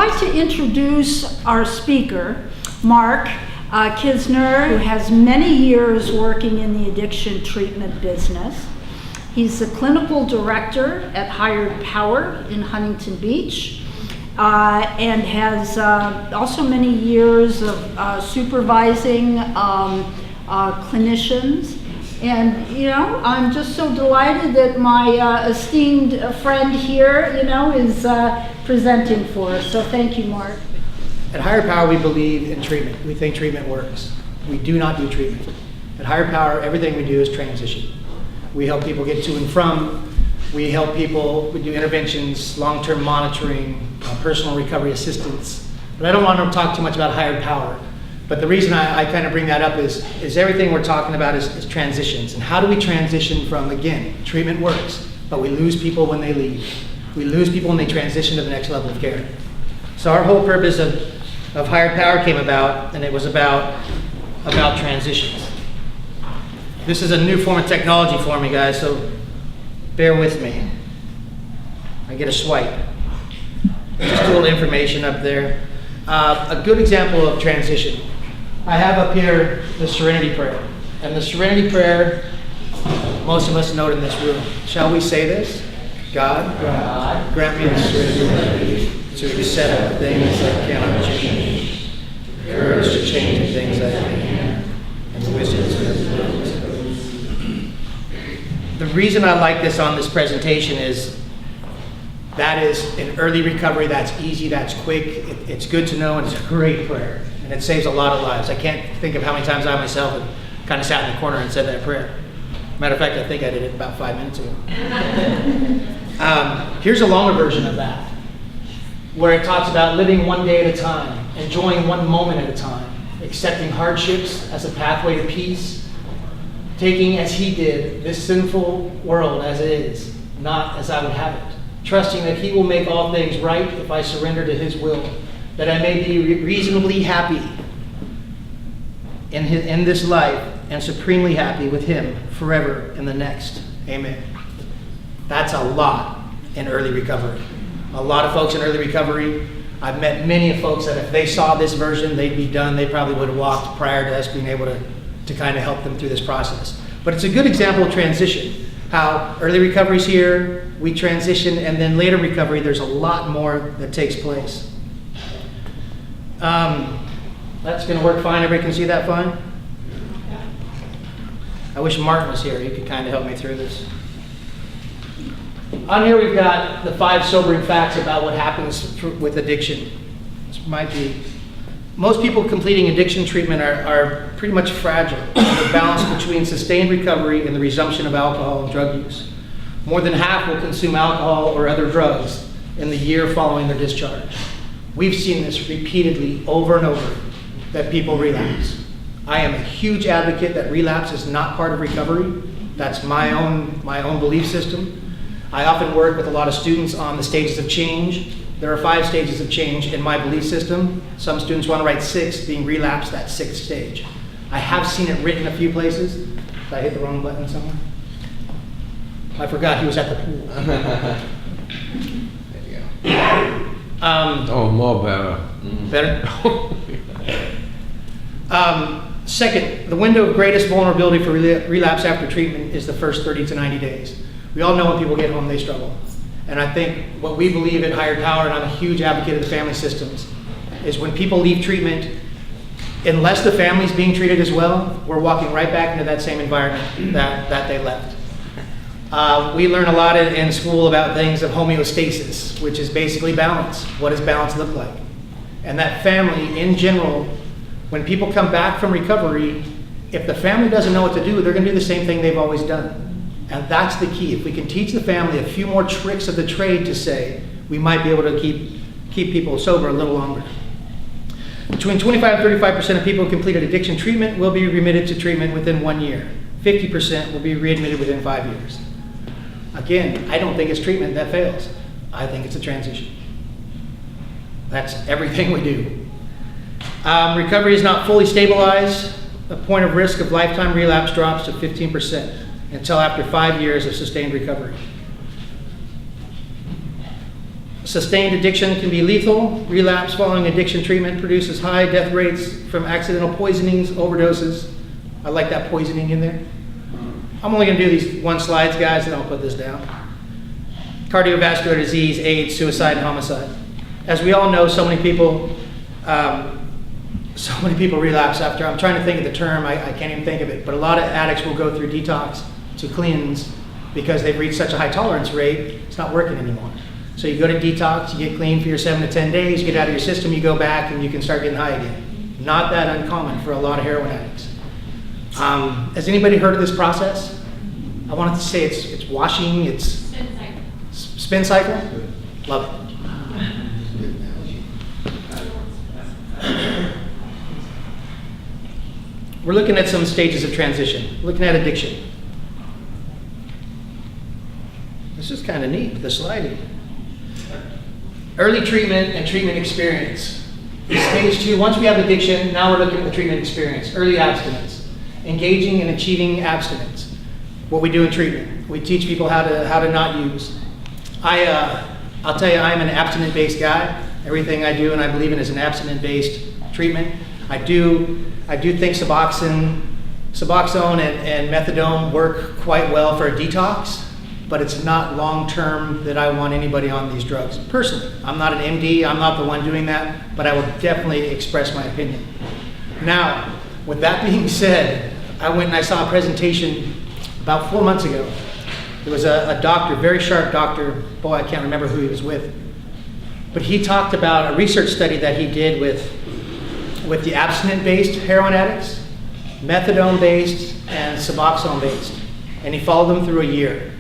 like to introduce our speaker, Mark Kisner, who has many years working in the addiction treatment business. He's the clinical director at Hired Power in Huntington Beach, and has also many years of supervising clinicians. And, you know, I'm just so delighted that my esteemed friend here, you know, is presenting for us. So thank you, Mark. At Higher Power, we believe in treatment. We think treatment works. We do not do treatment. At Higher Power, everything we do is transition. We help people get to and from. We help people, we do interventions, long-term monitoring, personal recovery assistance. But I don't want to talk too much about Higher Power. But the reason I kind of bring that up is everything we're talking about is transitions. And how do we transition from, again, treatment works, but we lose people when they leave. We lose people when they transition to the next level of care. So our whole purpose of Higher Power came about, and it was about transitions. This is a new form of technology for me, guys, so bear with me. I get a swipe. Just a little information up there. A good example of transition. I have up here the Serenity Prayer. And the Serenity Prayer, most of us know it in this room. Shall we say this? God, grant me the serenity to accept things I cannot change, courage to change the things I can, and wisdom to live. The reason I like this on this presentation is that is in early recovery, that's easy, that's quick, it's good to know, and it's a great prayer. And it saves a lot of lives. I can't think of how many times I myself have kind of sat in the corner and said that prayer. Matter of fact, I think I did it about 5 minutes ago. Here's a longer version of that, where it talks about living one day at a time, enjoying one moment at a time, accepting hardships as a pathway to peace, taking as he did this sinful world as it is, not as I would have it, trusting that he will make all things right if I surrender to his will, that I may be reasonably happy in this life and supremely happy with him forever in the next. Amen. That's a lot in early recovery. A lot of folks in early recovery, I've met many of folks that if they saw this version, they'd be done. They probably would have walked prior to us being able to kind of help them through this process. But it's a good example of transition. How early recovery's here, we transition, and then later recovery, there's a lot more that takes place. That's going to work fine. Everybody can see that fine? I wish Martin was here. He could kind of help me through this. On here we've got the 5 sobering facts about what happens with addiction. This might be, most people completing addiction treatment are pretty much fragile. The balance between sustained recovery and the resumption of alcohol and drug use. More than half will consume alcohol or other drugs in the year following their discharge. We've seen this repeatedly over and over, that people relapse. I am a huge advocate that relapse is not part of recovery. That's my own belief system. I often work with a lot of students on the stages of change. There are 5 stages of change in my belief system. Some students want to write 6, being relapse, that 6th stage. I have seen it written a few places. Did I hit the wrong button somewhere? I forgot he was at the pool. There you go. More better. Better? Second, the window of greatest vulnerability for relapse after treatment is the first 30 to 90 days. We all know when people get home, they struggle. And I think what we believe at Higher Power, and I'm a huge advocate of the family systems, is when people leave treatment, unless the family's being treated as well, we're walking right back into that same environment that they left. We learn a lot in school about things of homeostasis, which is basically balance. What does balance look like? And that family, in general, when people come back from recovery, if the family doesn't know what to do, they're going to do the same thing they've always done. And that's the key. If we can teach the family a few more tricks of the trade to say, we might be able to keep people sober a little longer. Between 25 and 35% of people who completed addiction treatment will be remitted to treatment within 1 year. 50% will be readmitted within 5 years. Again, I don't think it's treatment that fails. I think it's a transition. That's everything we do. Recovery is not fully stabilized. The point of risk of lifetime relapse drops to 15% until after 5 years of sustained recovery. Sustained addiction can be lethal. Relapse following addiction treatment produces high death rates from accidental poisonings, overdoses. I like that poisoning in there. I'm only going to do these one slides, guys, and I'll put this down. Cardiovascular disease, AIDS, suicide, and homicide. As we all know, so many people relapse after. I'm trying to think of the term. I can't even think of it. But a lot of addicts will go through detox to cleanse because they've reached such a high tolerance rate, it's not working anymore. So you go to detox, you get clean for your 7 to 10 days, you get out of your system, you go back, and you can start getting high again. Not that uncommon for a lot of heroin addicts. Has anybody heard of this process? I wanted to say it's washing, it's Spin cycle. spin cycle? Love it. We're looking at some stages of transition. Looking at addiction. This is kind of neat, the sliding. Early treatment and treatment experience. Stage 2, once we have addiction, now we're looking at the treatment experience. Early abstinence. Engaging and achieving abstinence. What we do in treatment. We teach people how to not use. I'll tell you, I'm an abstinent-based guy. Everything I do and I believe in is an abstinent-based treatment. I do think Suboxone and methadone work quite well for a detox, but it's not long-term that I want anybody on these drugs. Personally, I'm not an MD, I'm not the one doing that, but I will definitely express my opinion. Now, with that being said, I went and I saw a presentation about 4 months ago. There was a doctor, very sharp doctor, boy, I can't remember who he was with, but he talked about a research study that he did with the abstinent-based heroin addicts, methadone-based, and Suboxone-based. And he followed them through a year.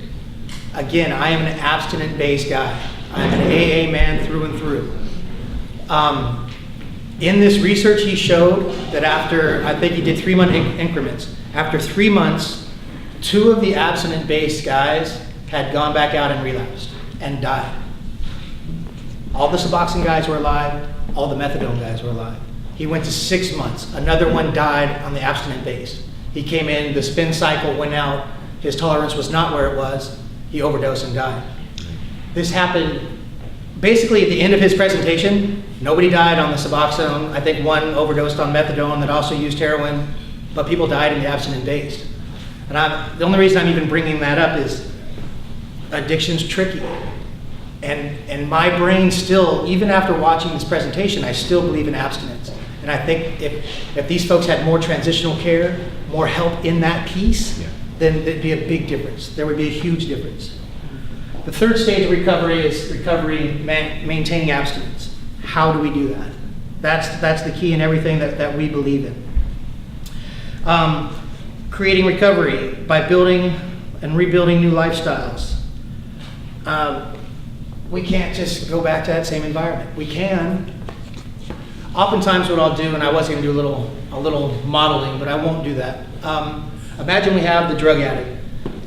Again, I am an abstinent-based guy. I'm an AA man through and through. In this research, he showed that after, I think he did 3-month increments, after 3 months, 2 of the abstinent-based guys had gone back out and relapsed and died. All the Suboxone guys were alive, all the methadone guys were alive. He went to 6 months. Another one died on the abstinent base. He came in, the spin cycle went out, his tolerance was not where it was, he overdosed and died. This happened basically at the end of his presentation. Nobody died on the Suboxone. I think one overdosed on methadone that also used heroin, but people died in the abstinent base. And the only reason I'm even bringing that up is addiction's tricky. And my brain still, even after watching this presentation, I still believe in abstinence. And I think if these folks had more transitional care, more help in that piece, then there'd be a big difference. There would be a huge difference. The third stage of recovery is maintaining abstinence. How do we do that? That's the key in everything that we believe in. Creating recovery by building and rebuilding new lifestyles. We can't just go back to that same environment. We can. Oftentimes what I'll do, and I was going to do a little modeling, but I won't do that. Imagine we have the drug addict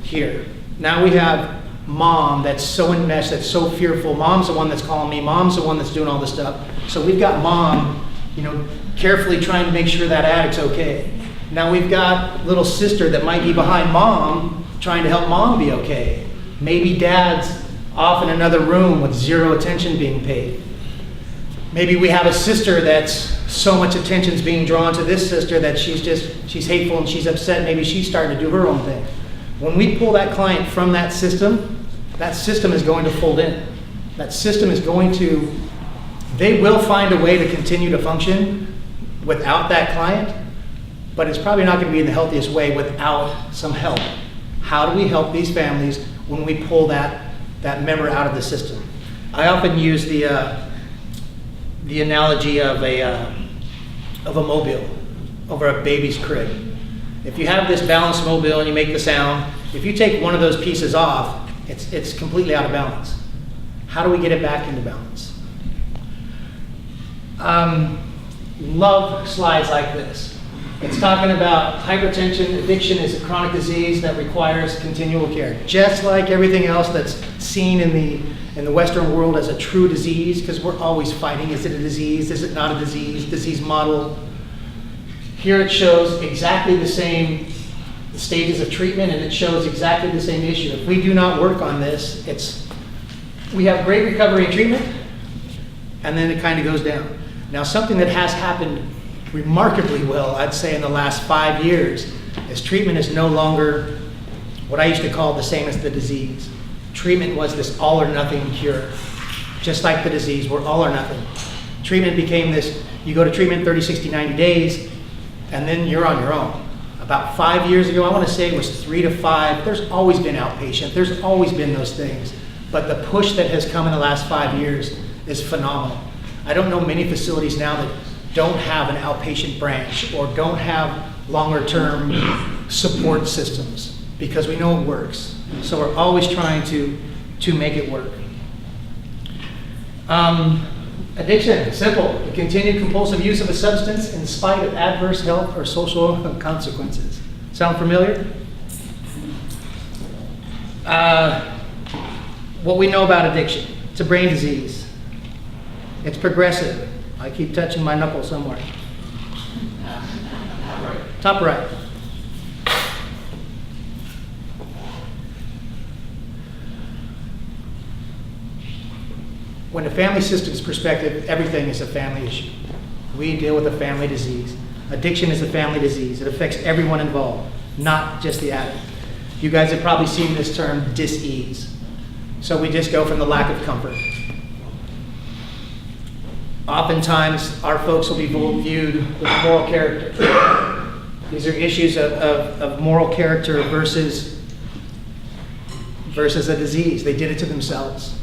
here. Now we have mom that's so enmeshed, that's so fearful. Mom's the one that's calling me. Mom's the one that's doing all this stuff. So we've got mom, carefully trying to make sure that addict's okay. Now we've got little sister that might be behind mom, trying to help mom be okay. Maybe dad's off in another room with zero attention being paid. Maybe we have a sister that's so much attention's being drawn to this sister that she's hateful and she's upset. Maybe she's starting to do her own thing. When we pull that client from that system is going to fold in. That system is they will find a way to continue to function without that client, but it's probably not going to be in the healthiest way without some help. How do we help these families when we pull that member out of the system? I often use the analogy of a mobile over a baby's crib. If you have this balanced mobile and you make the sound, if you take one of those pieces off, it's completely out of balance. How do we get it back into balance? Love slides like this. It's talking about hypertension. Addiction is a chronic disease that requires continual care. Just like everything else that's seen in the Western world as a true disease, because we're always fighting, is it a disease, is it not a disease model. Here it shows exactly the same stages of treatment, and it shows exactly the same issue. If we do not work on this, it's we have great recovery and treatment, and then it kind of goes down. Now, something that has happened remarkably well, I'd say in the last 5 years, is treatment is no longer what I used to call the same as the disease. Treatment was this all or nothing cure. Just like the disease, we're all or nothing. Treatment became this, you go to treatment 30, 60, 90 days, and then you're on your own. About 5 years ago, I want to say it was 3 to 5, there's always been outpatient, there's always been those things. But the push that has come in the last 5 years is phenomenal. I don't know many facilities now that don't have an outpatient branch or don't have longer term support systems, because we know it works. So we're always trying to make it work. Addiction, simple. The continued compulsive use of a substance in spite of adverse health or social consequences. Sound familiar? What we know about addiction. It's a brain disease. It's progressive. I keep touching my knuckle somewhere. Top right. When a family systems perspective, everything is a family issue. We deal with a family disease. Addiction is a family disease. It affects everyone involved, not just the addict. You guys have probably seen this term, dis-ease. So we just go from the lack of comfort. Oftentimes, our folks will be viewed with moral character. These are issues of moral character versus a disease. They did it to themselves.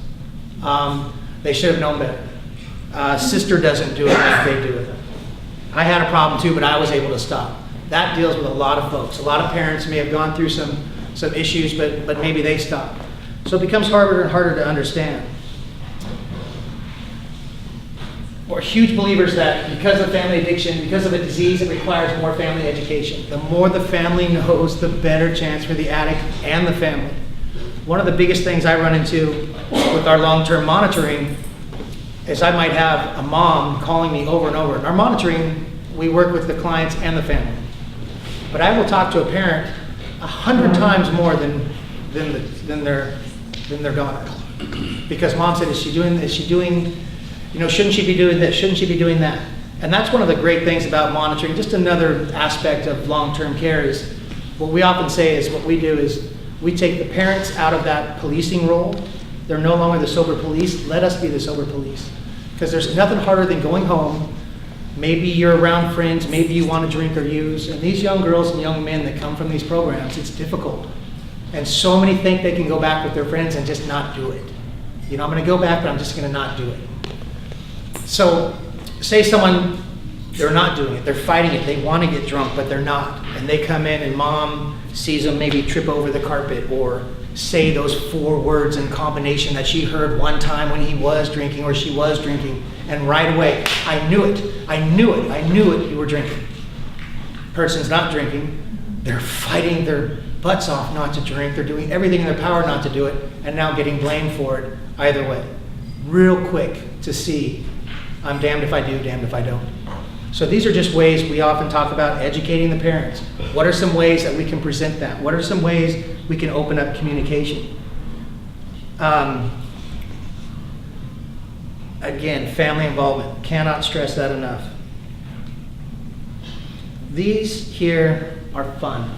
They should have known better. Sister doesn't do it like they do it. I had a problem too, but I was able to stop. That deals with a lot of folks. A lot of parents may have gone through some issues, but maybe they stopped. So it becomes harder and harder to understand. We're huge believers that because of family addiction, because of a disease, it requires more family education. The more the family knows, the better chance for the addict and the family. One of the biggest things I run into with our long-term monitoring is I might have a mom calling me over and over. In our monitoring, we work with the clients and the family. But I will talk to a parent 100 times more than their daughter. Because mom said, is she doing, shouldn't she be doing this? Shouldn't she be doing that? And that's one of the great things about monitoring. Just another aspect of long-term care is what we often say is what we do is we take the parents out of that policing role. They're no longer the sober police. Let us be the sober police. Because there's nothing harder than going home. Maybe you're around friends. Maybe you want to drink or use. And these young girls and young men that come from these programs, it's difficult. And so many think they can go back with their friends and just not do it. I'm going to go back, but I'm just going to not do it. So say someone, they're not doing it. They're fighting it. They want to get drunk, but they're not. And they come in and mom sees them maybe trip over the carpet or say those 4 words in combination that she heard one time when he was drinking or she was drinking. And right away, I knew it, you were drinking. Person's not drinking. They're fighting their butts off not to drink. They're doing everything in their power not to do it and now getting blamed for it either way. Real quick to see, I'm damned if I do, damned if I don't. So these are just ways we often talk about educating the parents. What are some ways that we can present that? What are some ways we can open up communication? Again, family involvement. Cannot stress that enough. These here are fun.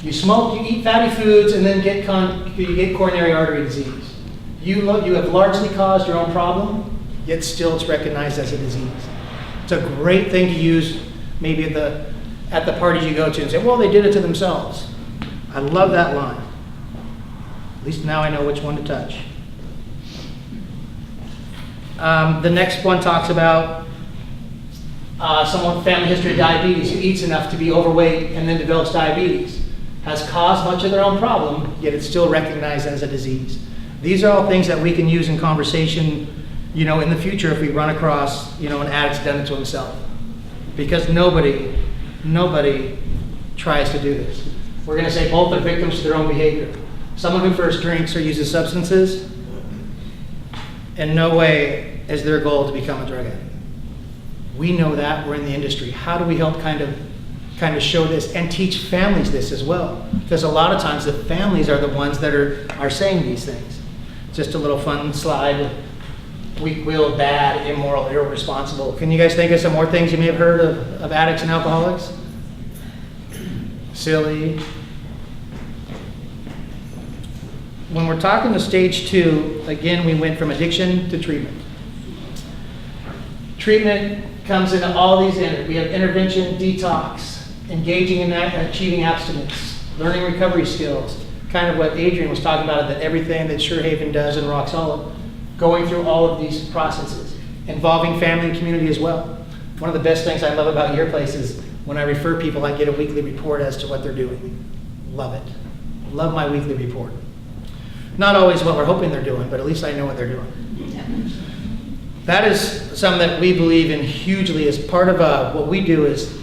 You smoke, you eat fatty foods, and then you get coronary artery disease. You have largely caused your own problem, yet still it's recognized as a disease. It's a great thing to use maybe at the parties you go to and say, well, they did it to themselves. I love that line. At least now I know which one to touch. The next one talks about someone with family history of diabetes who eats enough to be overweight and then develops diabetes. Has caused much of their own problem, yet it's still recognized as a disease. These are all things that we can use in conversation in the future if we run across, an addict's done it to himself. Because nobody tries to do this. We're going to say both are victims to their own behavior. Someone who first drinks or uses substances, in no way is their goal to become a drug addict. We know that, we're in the industry. How do we help kind of show this and teach families this as well? Because a lot of times the families are the ones that are saying these things. It's just a little fun slide. Weak-willed, bad, immoral, irresponsible. Can you guys think of some more things you may have heard of addicts and alcoholics? Silly. When we're talking to stage 2, again, we went from addiction to treatment. Treatment comes into all these, we have intervention, detox, engaging in that, achieving abstinence, learning recovery skills, kind of what Adrian was talking about, that everything that Surehaven does in Rock Solid, going through all of these processes, involving family and community as well. One of the best things I love about your place is when I refer people, I get a weekly report as to what they're doing. Love it. Love my weekly report. Not always what we're hoping they're doing, but at least I know what they're doing. That is something that we believe in hugely as part of what we do is,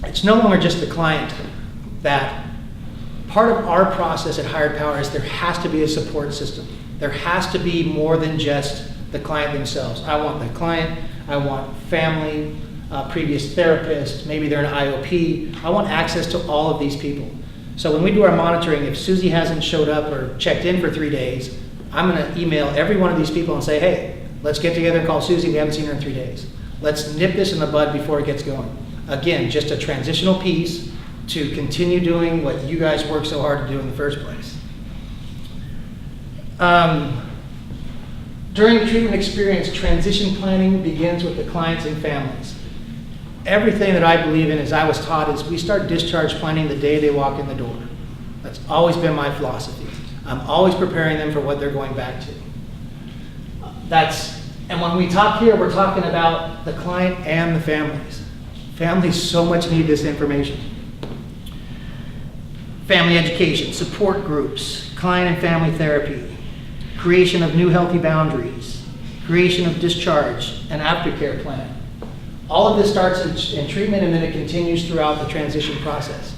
it's no longer just the client. That part of our process at Higher Power is there has to be a support system. There has to be more than just the client themselves. I want the client, I want family, previous therapist, maybe they're an IOP. I want access to all of these people. So when we do our monitoring, if Susie hasn't showed up or checked in for 3 days, I'm going to email every one of these people and say, hey, let's get together and call Susie. We haven't seen her in 3 days. Let's nip this in the bud before it gets going. Again, just a transitional piece to continue doing what you guys worked so hard to do in the first place. During the treatment experience, transition planning begins with the clients and families. Everything that I believe in, as I was taught, is we start discharge planning the day they walk in the door. That's always been my philosophy. I'm always preparing them for what they're going back to. And when we talk here, we're talking about the client and the families. Families so much need this information. Family education, support groups, client and family therapy, creation of new healthy boundaries, creation of discharge and aftercare plan. All of this starts in treatment and then it continues throughout the transition process.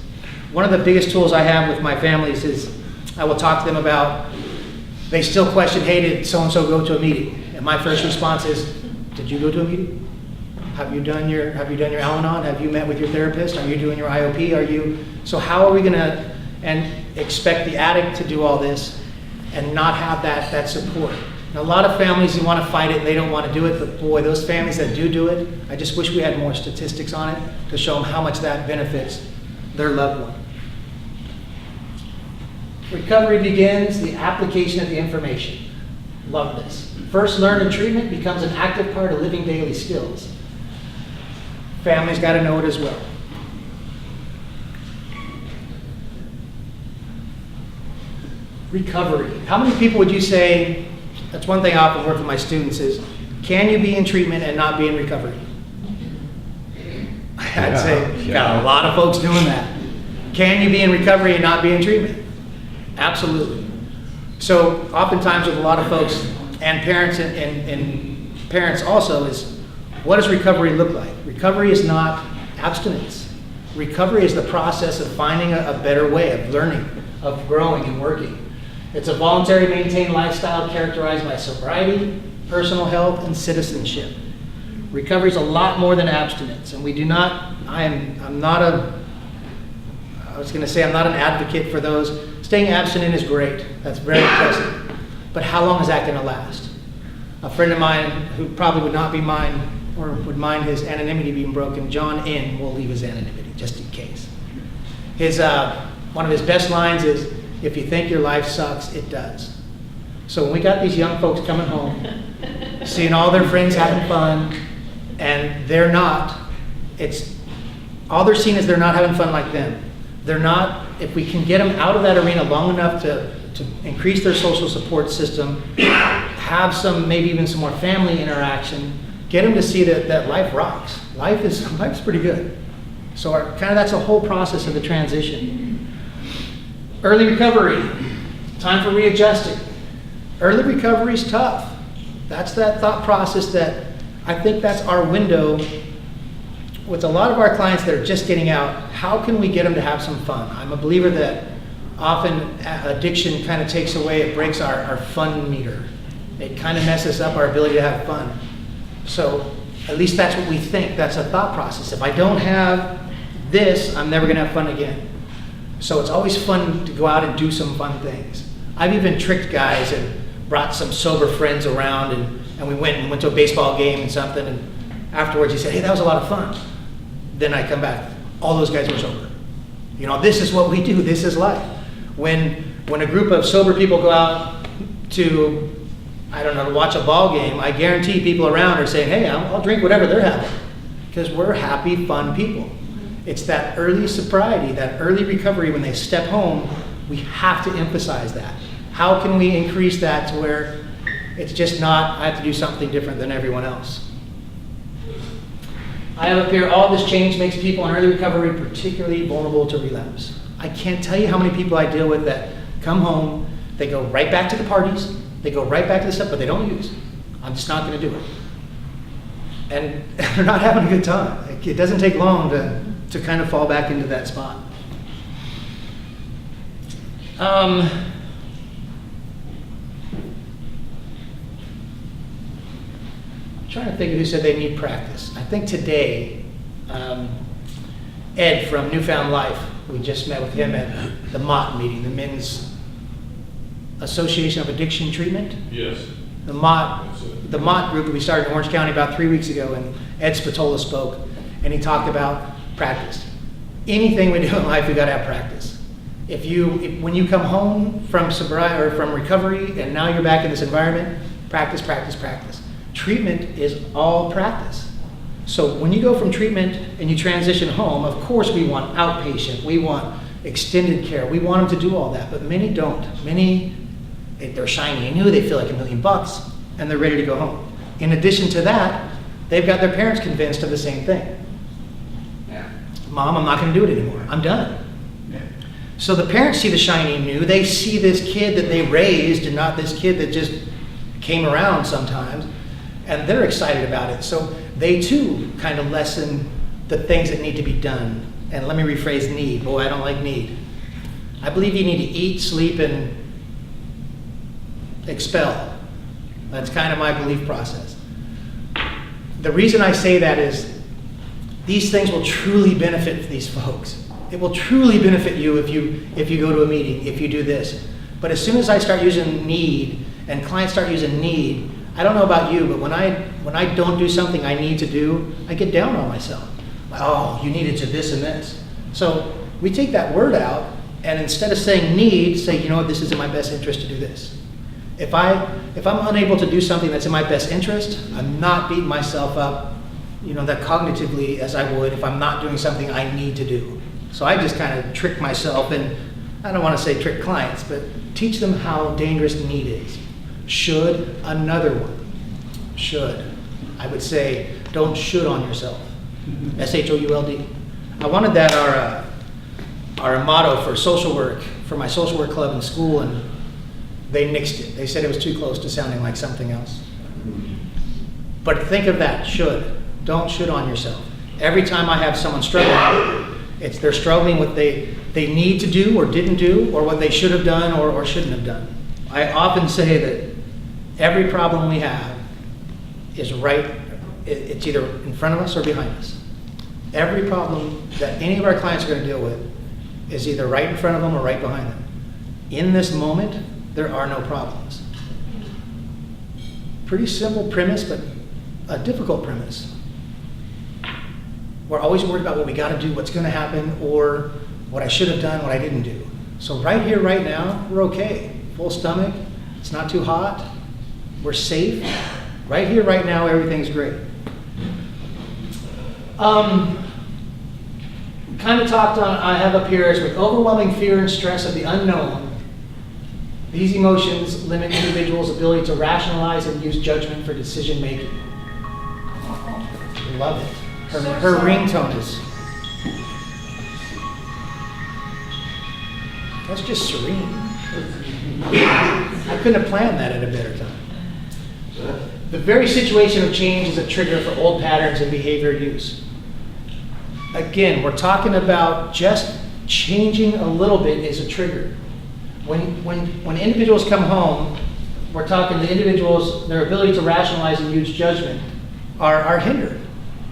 One of the biggest tools I have with my families is I will talk to them about, they still question, hey, did so-and-so go to a meeting? And my first response is, did you go to a meeting? Have you done your Al-Anon? Have you met with your therapist? Are you doing your IOP? So how are we gonna expect the addict to do all this and not have that support? And a lot of families, you want to fight it, they don't want to do it, but boy, those families that do it, I just wish we had more statistics on it to show them how much that benefits their loved one. Recovery begins the application of the information. Love this. First learned in treatment becomes an active part of living daily skills. Families got to know it as well. Recovery. How many people would you say, that's one thing I often work with my students is, can you be in treatment and not be in recovery? I'd say, got a lot of folks doing that. Can you be in recovery and not be in treatment? Absolutely. So oftentimes with a lot of folks and parents and parents also is, what does recovery look like? Recovery is not abstinence. Recovery is the process of finding a better way of learning, of growing and working. It's a voluntary maintained lifestyle characterized by sobriety, personal health, and citizenship. Recovery is a lot more than abstinence, and we do not, I'm not an advocate for those. Staying abstinent is great. That's very impressive. But how long is that going to last? A friend of mine who probably would not be mine or would mind his anonymity being broken, John N. will leave his anonymity just in case. One of his best lines is, if you think your life sucks, it does. So when we got these young folks coming home, seeing all their friends having fun, and they're not, all they're seeing is they're not having fun like them. They're not, if we can get them out of that arena long enough to increase their social support system, have maybe even some more family interaction, get them to see that life rocks. Life's pretty good. So that's a whole process of the transition. Early recovery, time for readjusting. Early recovery is tough. That's that thought process that I think that's our window. With a lot of our clients that are just getting out, how can we get them to have some fun? I'm a believer that often addiction kind of takes away, it breaks our fun meter. It kind of messes up our ability to have fun. So at least that's what we think. That's a thought process. If I don't have this, I'm never gonna have fun again. So it's always fun to go out and do some fun things. I've even tricked guys, and brought some sober friends around, and we went to a baseball game and something, and afterwards he said, hey, that was a lot of fun. Then I come back, all those guys were sober. You know, this is what we do, this is life. When a group of sober people go out to, I don't know, to watch a ball game, I guarantee people around are saying, hey, I'll drink whatever they're having, because we're happy, fun people. It's that early sobriety, that early recovery when they step home, we have to emphasize that. How can we increase that to where it's just not, I have to do something different than everyone else? I have up here, all this change makes people in early recovery particularly vulnerable to relapse. I can't tell you how many people I deal with that come home, they go right back to the parties, they go right back to the stuff, but they don't use. I'm just not going to do it. And they're not having a good time. It doesn't take long to kind of fall back into that spot. I'm trying to think of who said they need practice. I think today, Ed from Newfound Life, we just met with him at the MOT meeting, the Men's Association of Addiction Treatment. Yes. The MOT group that we started in Orange County about 3 weeks ago, and Ed Spatola spoke, and he talked about practice. Anything we do in life, we got to have practice. When you come home from sobriety or from recovery, and now you're back in this environment, practice, practice, practice. Treatment is all practice. So when you go from treatment and you transition home, of course we want outpatient, we want extended care, we want them to do all that, but many don't. Many, they're shiny and new, they feel like $1 million, and they're ready to go home. In addition to that, they've got their parents convinced of the same thing. Yeah. Mom, I'm not going to do it anymore. I'm done. Yeah. So the parents see the shiny and new. They see this kid that they raised and not this kid that just came around sometimes, and they're excited about it. So they too kind of lessen the things that need to be done. And let me rephrase need. Boy, I don't like need. I believe you need to eat, sleep, and expel. That's kind of my belief process. The reason I say that is these things will truly benefit these folks. It will truly benefit you if you go to a meeting, if you do this. But as soon as I start using need and clients start using need, I don't know about you, but when I don't do something I need to do, I get down on myself. Oh, you needed to this and this. So we take that word out, and instead of saying need, say, you know what, this is in my best interest to do this. If I'm unable to do something that's in my best interest, I'm not beating myself up, that cognitively as I would if I'm not doing something I need to do. So I just kind of trick myself, and I don't want to say trick clients, but teach them how dangerous need is. Should, another one. Should. I would say, don't should on yourself. SHOULD. I wanted that our motto for social work, for my social work club in school, and they nixed it. They said it was too close to sounding like something else. But think of that, should. Don't should on yourself. Every time I have someone struggling, they're struggling with they need to do or didn't do, or what they should have done or shouldn't have done. I often say that every problem we have is it's either in front of us or behind us. Every problem that any of our clients are going to deal with is either right in front of them or right behind them. In this moment, there are no problems. Pretty simple premise, but a difficult premise. We're always worried about what we got to do, what's going to happen, or what I should have done, what I didn't do. So right here, right now, we're okay. Full stomach, it's not too hot, we're safe. Right here, right now, everything's great. Kind of talked on, I have up here, is with overwhelming fear and stress of the unknown, these emotions limit individuals' ability to rationalize and use judgment for decision making. Love it. Her ringtone is, that's just serene. I couldn't have planned that at a better time. The very situation of change is a trigger for old patterns and behavior use. Again, we're talking about just changing a little bit is a trigger. When individuals come home, we're talking the individuals, their ability to rationalize and use judgment are hindered.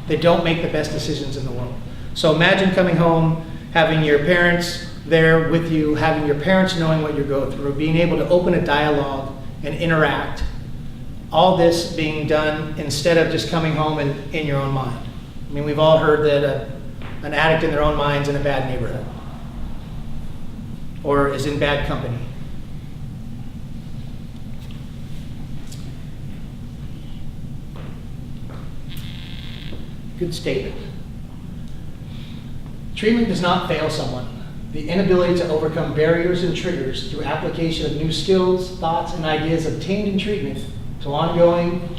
They don't make the best decisions in the world. So imagine coming home, having your parents there with you, having your parents knowing what you go through, being able to open a dialogue and interact. All this being done instead of just coming home and in your own mind. I mean, we've all heard that an addict in their own mind's in a bad neighborhood or is in bad company. Good statement. Treatment does not fail someone. The inability to overcome barriers and triggers through application of new skills, thoughts, and ideas obtained in treatment to ongoing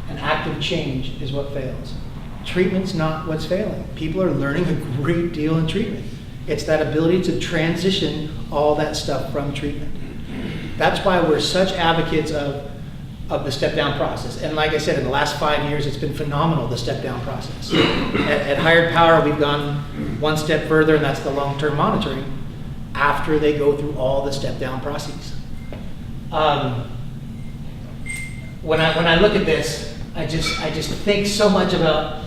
and active change is what fails. Treatment's not what's failing. People are learning a great deal in treatment. It's that ability to transition all that stuff from treatment. That's why we're such advocates of the step-down process. And like I said, in the last 5 years, it's been phenomenal, the step-down process. At Hired Power, we've gone one step further, and that's the long-term monitoring after they go through all the step-down processes. When I look at this, I just think so much about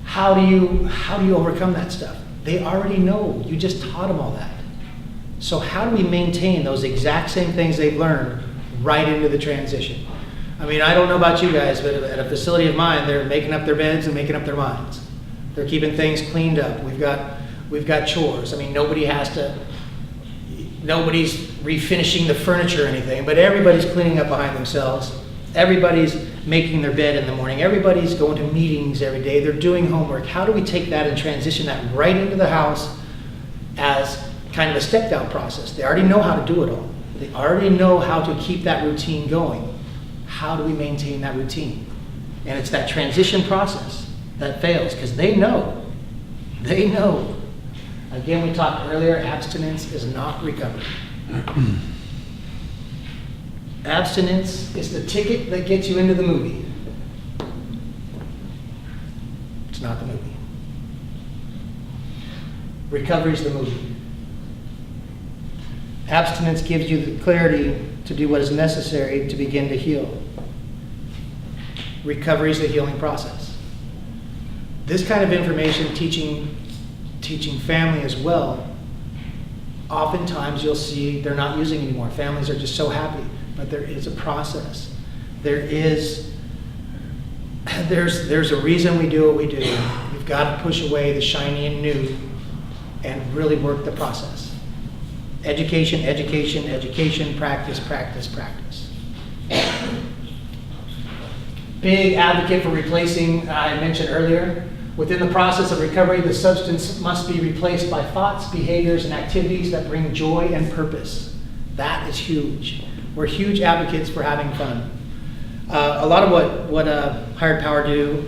how do you overcome that stuff? They already know. You just taught them all that. So how do we maintain those exact same things they've learned right into the transition? I mean, I don't know about you guys, but at a facility of mine, they're making up their beds and making up their minds. They're keeping things cleaned up. We've got chores. I mean, nobody's refinishing the furniture or anything, but everybody's cleaning up behind themselves. Everybody's making their bed in the morning. Everybody's going to meetings every day. They're doing homework. How do we take that and transition that right into the house as kind of a step-down process? They already know how to do it all. They already know how to keep that routine going. How do we maintain that routine? And it's that transition process that fails because they know. They know. Again, we talked earlier, abstinence is not recovery. Abstinence is the ticket that gets you into the movie. It's not the movie. Recovery is the movie. Abstinence gives you the clarity to do what is necessary to begin to heal. Recovery is the healing process. This kind of information, teaching family as well, oftentimes you'll see they're not using anymore. Families are just so happy, but there is a process. There's a reason we do what we do. You've got to push away the shiny and new and really work the process. Education, education, education, practice, practice, practice. Big advocate for replacing, I mentioned earlier, within the process of recovery, the substance must be replaced by thoughts, behaviors, and activities that bring joy and purpose. That is huge. We're huge advocates for having fun. A lot of what Hired Power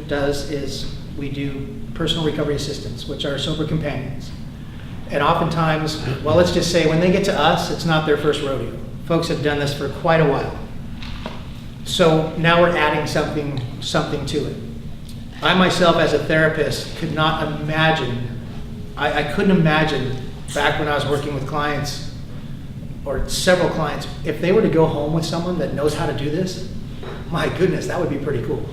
does is we do personal recovery assistance, which are sober companions. And oftentimes, well, let's just say when they get to us, it's not their first rodeo. Folks have done this for quite a while. So now we're adding something to it. I myself, as a therapist, could not imagine, I couldn't imagine back when I was working with clients, or several clients, if they were to go home with someone that knows how to do this, my goodness, that would be pretty cool.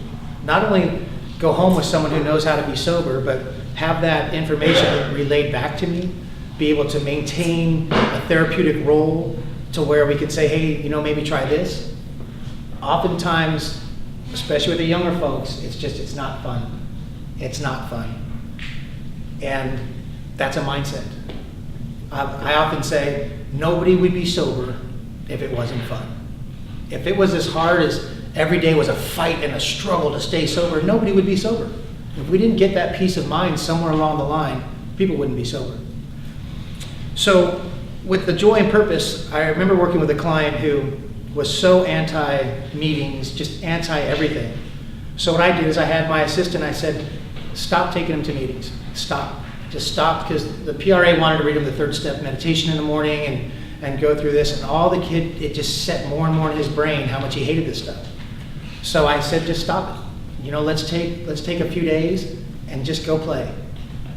Not only go home with someone who knows how to be sober, but have that information relayed back to me, be able to maintain a therapeutic role to where we could say, hey, maybe try this. Oftentimes, especially with the younger folks, it's not fun. It's not fun. And that's a mindset. I often say, nobody would be sober if it wasn't fun. If it was as hard as every day was a fight and a struggle to stay sober, nobody would be sober. If we didn't get that peace of mind somewhere along the line, people wouldn't be sober. So with the joy and purpose, I remember working with a client who was so anti-meetings, just anti-everything. So what I did is I had my assistant, I said, stop taking him to meetings. Stop. Just stop, because the PRA wanted to read him the third step meditation in the morning and go through this, and it just set more and more in his brain how much he hated this stuff. So I said, just stop it. Let's take a few days and just go play.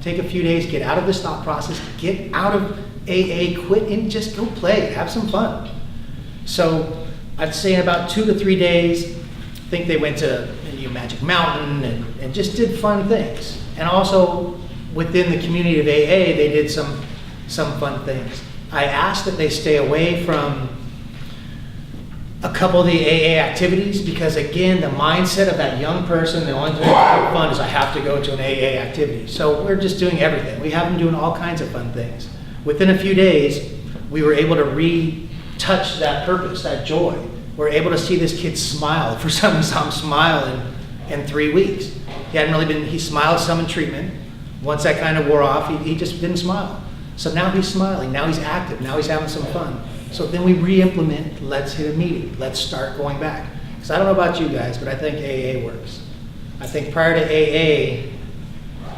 Take a few days, get out of this thought process, get out of AA, quit, and just go play, have some fun. So I'd say in about 2 to 3 days, I think they went to Magic Mountain and just did fun things. And also within the community of AA, they did some fun things. I asked that they stay away from a couple of the AA activities, because again, the mindset of that young person, the only thing that's fun is I have to go to an AA activity. So we're just doing everything. We have them doing all kinds of fun things. Within a few days, we were able to retouch that purpose, that joy. We're able to see this kid smile. For some, we saw him smile in 3 weeks. He hadn't really been, he smiled some in treatment. Once that kind of wore off, he just didn't smile. So now he's smiling, now he's active, now he's having some fun. So then we re-implement, let's hit a meeting, let's start going back. Because I don't know about you guys, but I think AA works. I think prior to AA,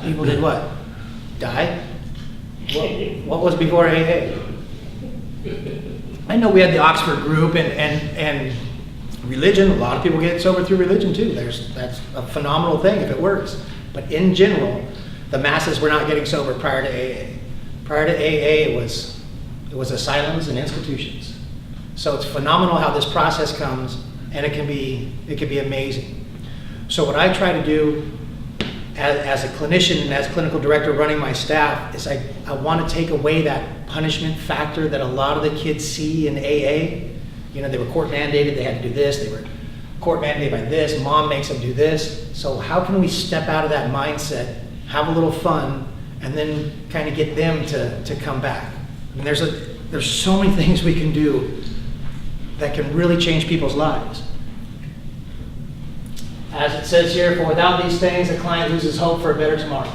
people did what? Die? What was before AA? I know we had the Oxford group and religion. A lot of people get sober through religion too. That's a phenomenal thing if it works. But in general, the masses were not getting sober prior to AA. Prior to AA, it was asylums and institutions. So it's phenomenal how this process comes, and it can be amazing. So what I try to do as a clinician and as clinical director running my staff is I want to take away that punishment factor that a lot of the kids see in AA. You know, they were court mandated, they had to do this, they were court mandated by this, mom makes them do this. So how can we step out of that mindset, have a little fun, and then kind of get them to come back? I mean, there's so many things we can do that can really change people's lives. As it says here, for without these things, the client loses hope for a better tomorrow.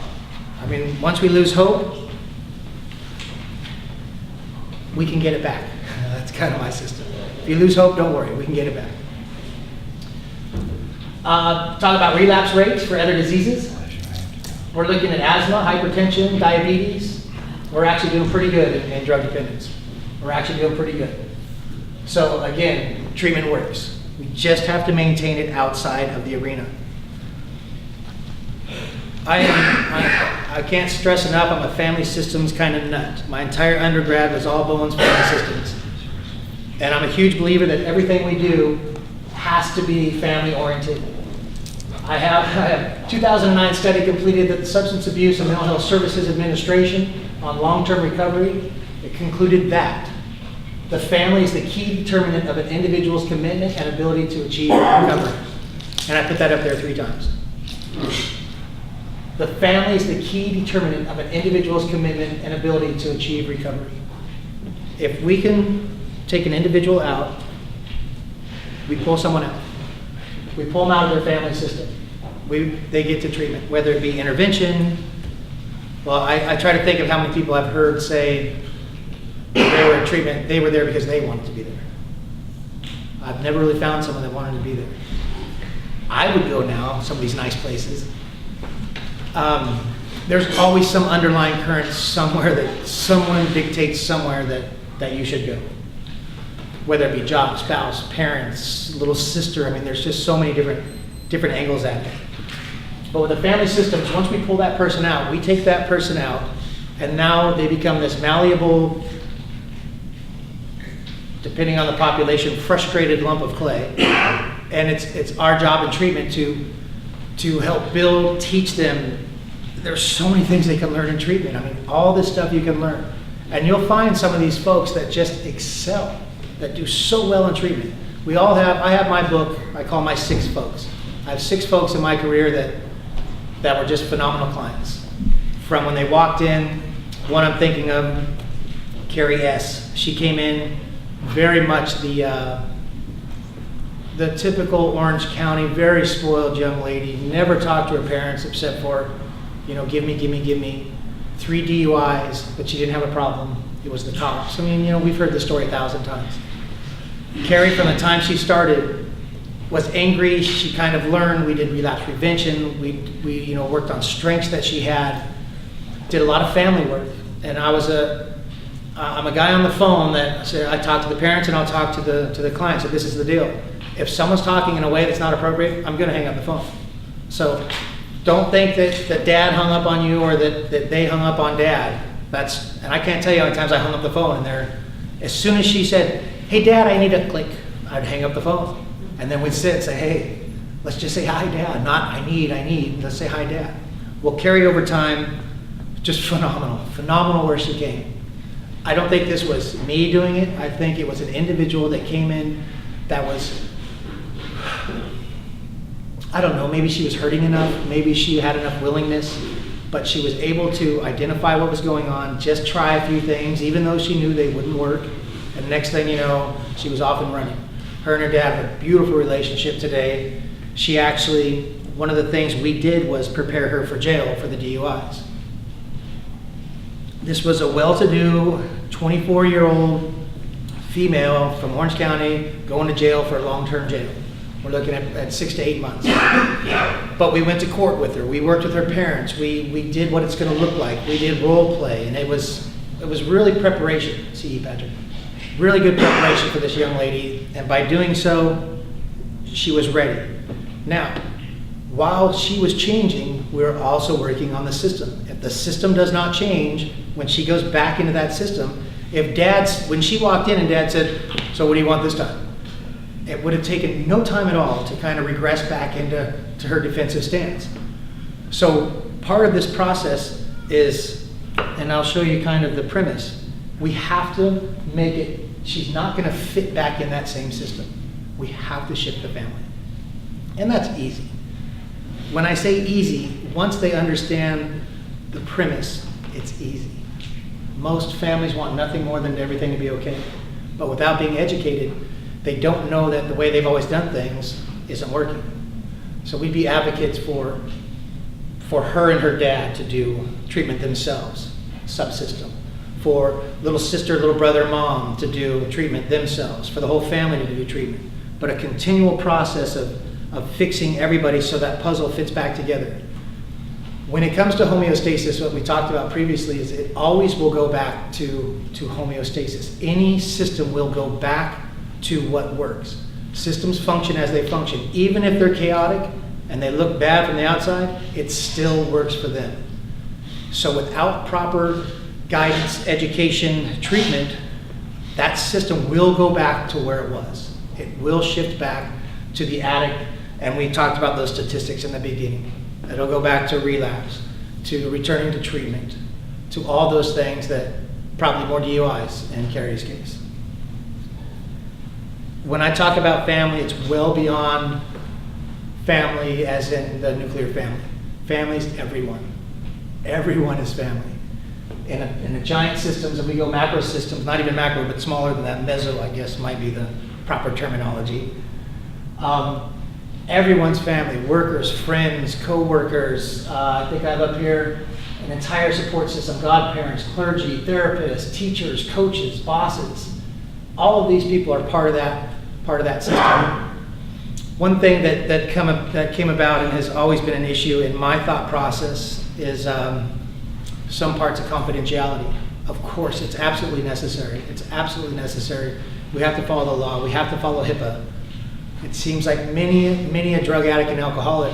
I mean, once we lose hope, we can get it back. That's kind of my system. If you lose hope, don't worry, we can get it back. Talk about relapse rates for other diseases. We're looking at asthma, hypertension, diabetes. We're actually doing pretty good in drug dependence. We're actually doing pretty good. So again, treatment works. We just have to maintain it outside of the arena. I can't stress enough, I'm a family systems kind of nut. My entire undergrad was all Bowen's family systems. And I'm a huge believer that everything we do has to be family oriented. I have a 2009 study completed that the Substance Abuse and Mental Health Services Administration on long-term recovery, it concluded that the family is the key determinant of an individual's commitment and ability to achieve recovery. And I put that up there 3 times. The family is the key determinant of an individual's commitment and ability to achieve recovery. If we can take an individual out, we pull someone out. We pull them out of their family system. They get to treatment, whether it be intervention. Well, I try to think of how many people I've heard say they were in treatment, they were there because they wanted to be there. I've never really found someone that wanted to be there. I would go now, some of these nice places. There's always some underlying current somewhere that someone dictates somewhere that you should go. Whether it be job, spouse, parents, little sister, I mean, there's just so many different angles at it. But with the family systems, once we pull that person out, we take that person out, and now they become this malleable, depending on the population, frustrated lump of clay. And it's our job in treatment to help build, teach them. There's so many things they can learn in treatment. I mean, all this stuff you can learn. And you'll find some of these folks that just excel, that do so well in treatment. I have my book, I call my 6 folks. I have 6 folks in my career that were just phenomenal clients. From when they walked in, one I'm thinking of, Carrie S. She came in very much the typical Orange County, very spoiled young lady, never talked to her parents except for, give me. 3 DUIs, but she didn't have a problem. It was the cops. I mean, we've heard this story 1,000 times. Carrie, from the time she started, was angry. She kind of learned. We did relapse prevention. We worked on strengths that she had. Did a lot of family work. And I'm a guy on the phone that said I talk to the parents and I'll talk to the clients. So this is the deal. If someone's talking in a way that's not appropriate, I'm going to hang up the phone. So don't think that dad hung up on you or that they hung up on dad. And I can't tell you how many times I hung up the phone and as soon as she said, "Hey dad, I need a," click, I'd hang up the phone. And then we'd sit and say, "Hey, let's just say hi dad," not I need, let's say hi dad. Well, Carrie over time, just phenomenal where she came. I don't think this was me doing it. I think it was an individual that came in that was, I don't know, maybe she was hurting enough, maybe she had enough willingness, but she was able to identify what was going on, just try a few things, even though she knew they wouldn't work. And the next thing you know, she was off and running. Her and her dad have a beautiful relationship today. She actually, one of the things we did was prepare her for jail for the DUIs. This was a well-to-do 24-year-old female from Orange County going to jail for long-term jail. We're looking at 6 to 8 months. But we went to court with her. We worked with her parents. We did what it's going to look like. We did role play, and it was really preparation. See, Patrick, really good preparation for this young lady. And by doing so, she was ready. Now, while she was changing, we were also working on the system. If the system does not change, when she goes back into that system, when she walked in and Dad said, "So what do you want this time?" It would have taken no time at all to kind of regress back into her defensive stance. So part of this process is, and I'll show you kind of the premise, we have to make it, she's not going to fit back in that same system. We have to shift the family. And that's easy. When I say easy, once they understand the premise, it's easy. Most families want nothing more than everything to be okay. But without being educated, they don't know that the way they've always done things isn't working. So we'd be advocates for her and her dad to do treatment themselves, subsystem. For little sister, little brother, mom to do treatment themselves. For the whole family to do treatment. But a continual process of fixing everybody so that puzzle fits back together. When it comes to homeostasis, what we talked about previously is it always will go back to homeostasis. Any system will go back to what works. Systems function as they function. Even if they're chaotic and they look bad from the outside, it still works for them. So without proper guidance, education, treatment, that system will go back to where it was. It will shift back to the addict, and we talked about those statistics in the beginning. It'll go back to relapse, to returning to treatment, to all those things that probably more DUIs in Carrie's case. When I talk about family, it's well beyond family as in the nuclear family. Family's everyone. Everyone is family. In a giant systems, and we go macro systems, not even macro, but smaller than that, meso, I guess, might be the proper terminology. Everyone's family, workers, friends, co-workers. I think I have up here an entire support system, godparents, clergy, therapists, teachers, coaches, bosses. All of these people are part of that system. One thing that came about and has always been an issue in my thought process is some parts of confidentiality. Of course, it's absolutely necessary. It's absolutely necessary. We have to follow the law. We have to follow HIPAA. It seems like many a drug addict and alcoholic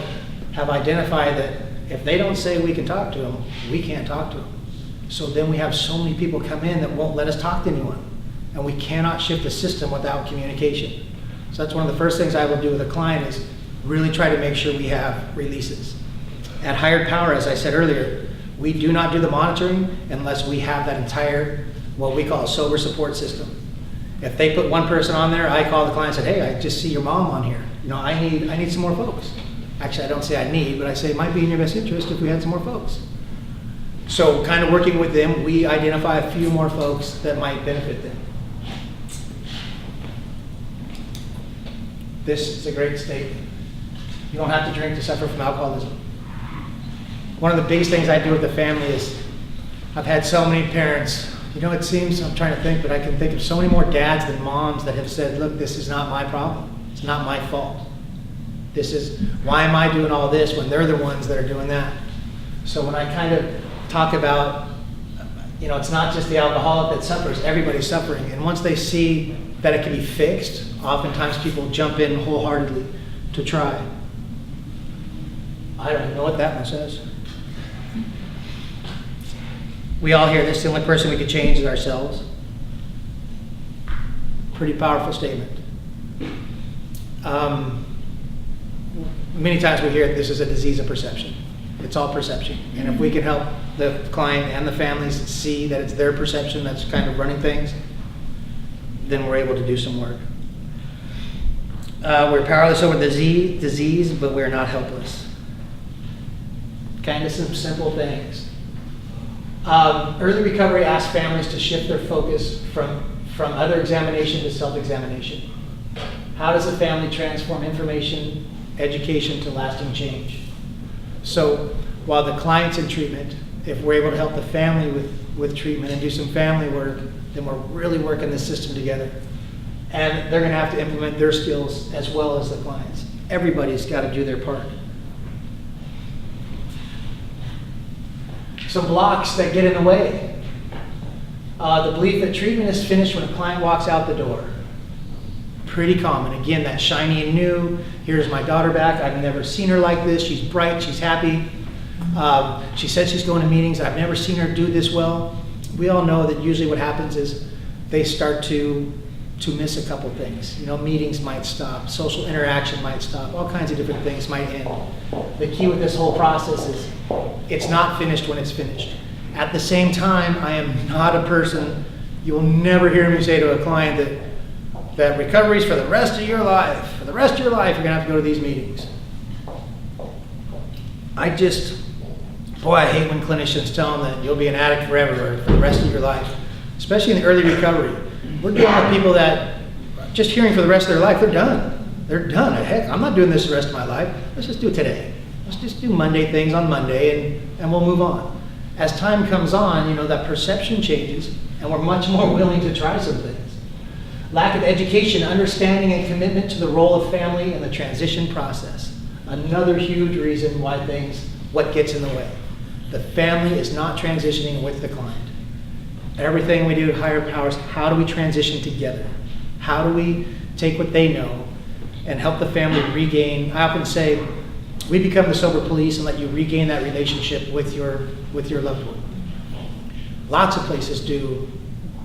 have identified that if they don't say we can talk to them, we can't talk to them. So then we have so many people come in that won't let us talk to anyone. And we cannot shift the system without communication. So that's one of the first things I will do with a client is really try to make sure we have releases. At Hired Power, as I said earlier, we do not do the monitoring unless we have that entire, what we call a sober support system. If they put one person on there, I call the client and say, hey, I just see your mom on here. I need some more folks. Actually, I don't say I need, but I say it might be in your best interest if we had some more folks. So kind of working with them, we identify a few more folks that might benefit them. This is a great statement. You don't have to drink to suffer from alcoholism. One of the biggest things I do with the family is I've had so many parents, it seems, I'm trying to think, but I can think of so many more dads than moms that have said, look, this is not my problem. It's not my fault. Why am I doing all this when they're the ones that are doing that? So when I kind of talk about, it's not just the alcoholic that suffers, everybody's suffering. And once they see that it can be fixed, oftentimes people jump in wholeheartedly to try. I don't even know what that one says. We all hear this, the only person we could change is ourselves. Pretty powerful statement. Many times we hear this is a disease of perception. It's all perception. And if we can help the client and the families see that it's their perception that's kind of running things, then we're able to do some work. We're powerless over the disease, but we're not helpless. Kind of some simple things. Early recovery asks families to shift their focus from other examination to self-examination. How does a family transform information, education to lasting change? So while the client's in treatment, if we're able to help the family with treatment and do some family work, then we're really working the system together. And they're going to have to implement their skills as well as the clients. Everybody's got to do their part. Some blocks that get in the way. The belief that treatment is finished when a client walks out the door. Pretty common. Again, that shiny and new. Here's my daughter back. I've never seen her like this. She's bright. She's happy. She said she's going to meetings. I've never seen her do this well. We all know that usually what happens is they start to miss a couple things. You know, meetings might stop, social interaction might stop, all kinds of different things might end. The key with this whole process is it's not finished when it's finished. At the same time, I am not a person, you'll never hear me say to a client that recovery is for the rest of your life. For the rest of your life, you're gonna have to go to these meetings. I hate when clinicians tell them that you'll be an addict forever or for the rest of your life, especially in the early recovery. We're dealing with people that just hearing for the rest of their life, they're done. They're done. Heck, I'm not doing this the rest of my life. Let's just do it today. Let's just do Monday things on Monday and we'll move on. As time comes on, you know, that perception changes and we're much more willing to try some things. Lack of education, understanding, and commitment to the role of family in the transition process. Another huge reason what gets in the way. The family is not transitioning with the client. Everything we do at Higher Powers, how do we transition together? How do we take what they know and help the family regain? I often say, we become the sober police and let you regain that relationship with your loved one. Lots of places do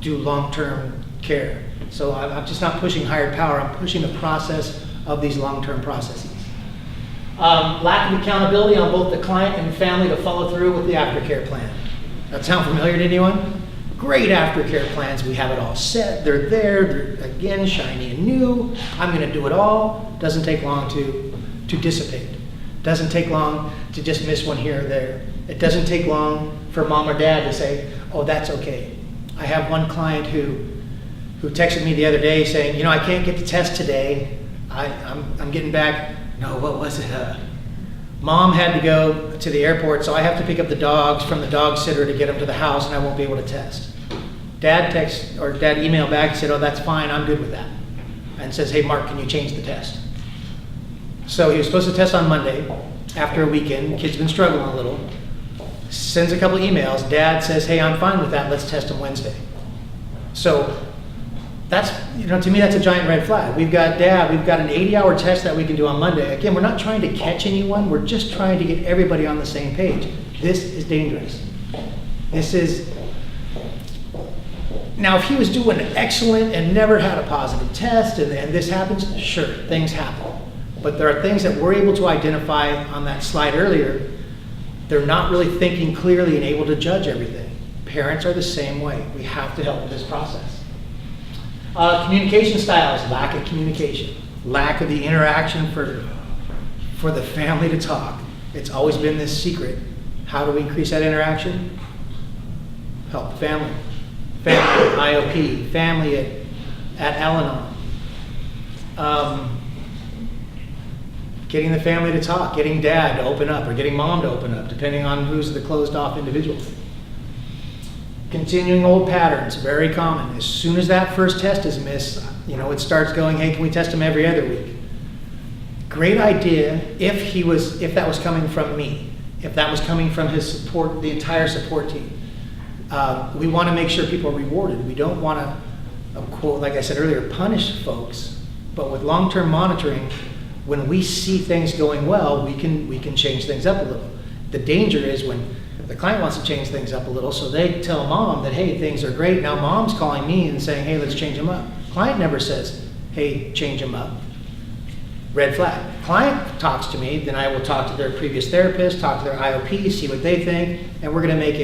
long-term care. So I'm just not pushing Higher Power, I'm pushing the process of these long-term processes. Lack of accountability on both the client and family to follow through with the aftercare plan. That sound familiar to anyone? Great aftercare plans, we have it all set, they're there, they're again shiny and new, I'm gonna do it all. Doesn't take long to dissipate. Doesn't take long to just miss one here or there. It doesn't take long for mom or dad to say, oh, that's okay. I have one client who texted me the other day saying, you know, I can't get the test today. I'm getting back, no, what was it? Mom had to go to the airport, so I have to pick up the dogs from the dog sitter to get them to the house, and I won't be able to test. Dad emailed back and said, oh, that's fine, I'm good with that. And says, hey, Mark, can you change the test? So he was supposed to test on Monday after a weekend. Kid's been struggling a little. Sends a couple emails. Dad says, hey, I'm fine with that. Let's test him Wednesday. So that's, you know, to me, that's a giant red flag. We've got an 80-hour test that we can do on Monday. Again, we're not trying to catch anyone. We're just trying to get everybody on the same page. This is dangerous. Now, if he was doing excellent and never had a positive test and this happens, sure, things happen. But there are things that we're able to identify on that slide earlier. They're not really thinking clearly and able to judge everything. Parents are the same way. We have to help with this process. Communication styles, lack of communication. Lack of the interaction for the family to talk. It's always been this secret. How do we increase that interaction? Help family. Family at IOP, family at Al-Anon. Getting the family to talk, getting dad to open up or getting mom to open up, depending on who's the closed off individual. Continuing old patterns, very common. As soon as that first test is missed, you know, it starts going, hey, can we test him every other week? Great idea if that was coming from me, if that was coming from his support, the entire support team. We want to make sure people are rewarded. We don't want to, quote, like I said earlier, punish folks, but with long-term monitoring, when we see things going well, we can change things up a little. The danger is when the client wants to change things up a little, so they tell mom that, hey, things are great. Now mom's calling me and saying, hey, let's change them up. Client never says, hey, change them up. Red flag. Client talks to me, then I will talk to their previous therapist, talk to their IOP, see what they think, and we're going to make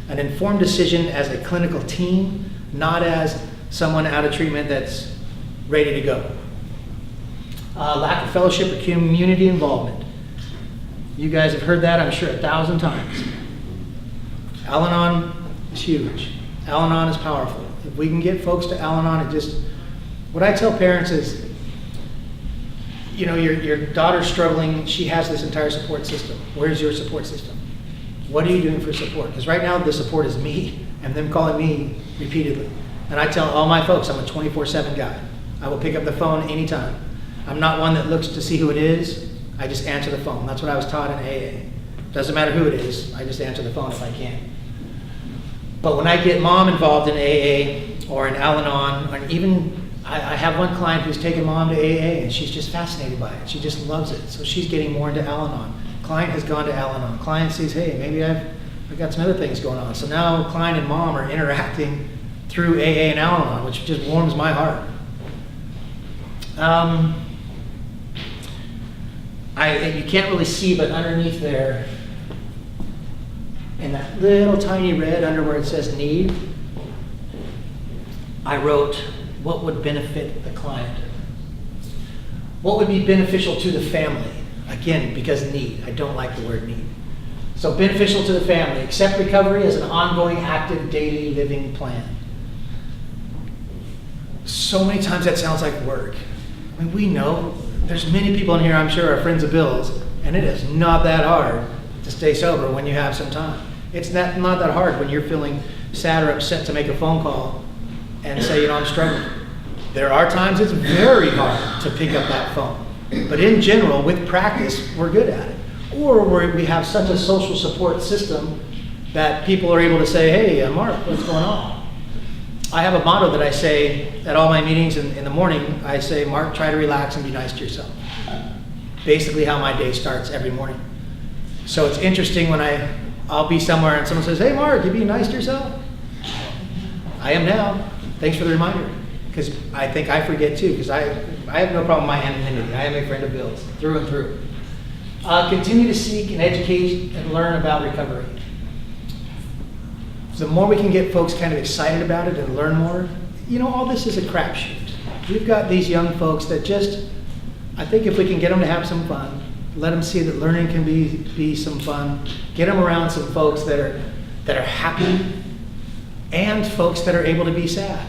an informed decision as a clinical team, not as someone out of treatment that's ready to go. Lack of fellowship or community involvement. You guys have heard that, I'm sure, 1,000 times. Al-Anon is huge. Al-Anon is powerful. If we can get folks to Al-Anon, what I tell parents is, you know, your daughter's struggling, she has this entire support system. Where's your support system? What are you doing for support? Because right now the support is me and them calling me repeatedly. And I tell all my folks I'm a 24/7 guy. I will pick up the phone anytime. I'm not one that looks to see who it is. I just answer the phone. That's what I was taught in AA. Doesn't matter who it is, I just answer the phone if I can. But when I get mom involved in AA or in Al-Anon, or even I have one client who's taken mom to AA and she's just fascinated by it. She just loves it. So she's getting more into Al-Anon. Client has gone to Al-Anon. Client says, hey, maybe I've got some other things going on. So now client and mom are interacting through AA and Al-Anon, which just warms my heart. And you can't really see, but underneath there, in that little tiny red under where it says need, I wrote, what would benefit the client? What would be beneficial to the family? Again, because need. I don't like the word need. So beneficial to the family. Accept recovery as an ongoing, active, daily living plan. So many times that sounds like work. I mean, we know there's many people in here, I'm sure, are friends of Bill's, and it is not that hard to stay sober when you have some time. It's not that hard when you're feeling sad or upset to make a phone call and say, you know, I'm struggling. There are times it's very hard to pick up that phone. But in general, with practice, we're good at it. Or we have such a social support system that people are able to say, hey, Mark, what's going on? I have a motto that I say at all my meetings in the morning. I say, Mark, try to relax and be nice to yourself. Basically how my day starts every morning. So it's interesting when I'll be somewhere and someone says, hey, Mark, you being nice to yourself? I am now. Thanks for the reminder. Because I think I forget too, because I have no problem with my anonymity. I am a friend of Bill's, through and through. Continue to seek and educate and learn about recovery. The more we can get folks kind of excited about it and learn more, you know, all this is a crapshoot. We've got these young folks that I think if we can get them to have some fun, let them see that learning can be some fun, get them around some folks that are happy and folks that are able to be sad.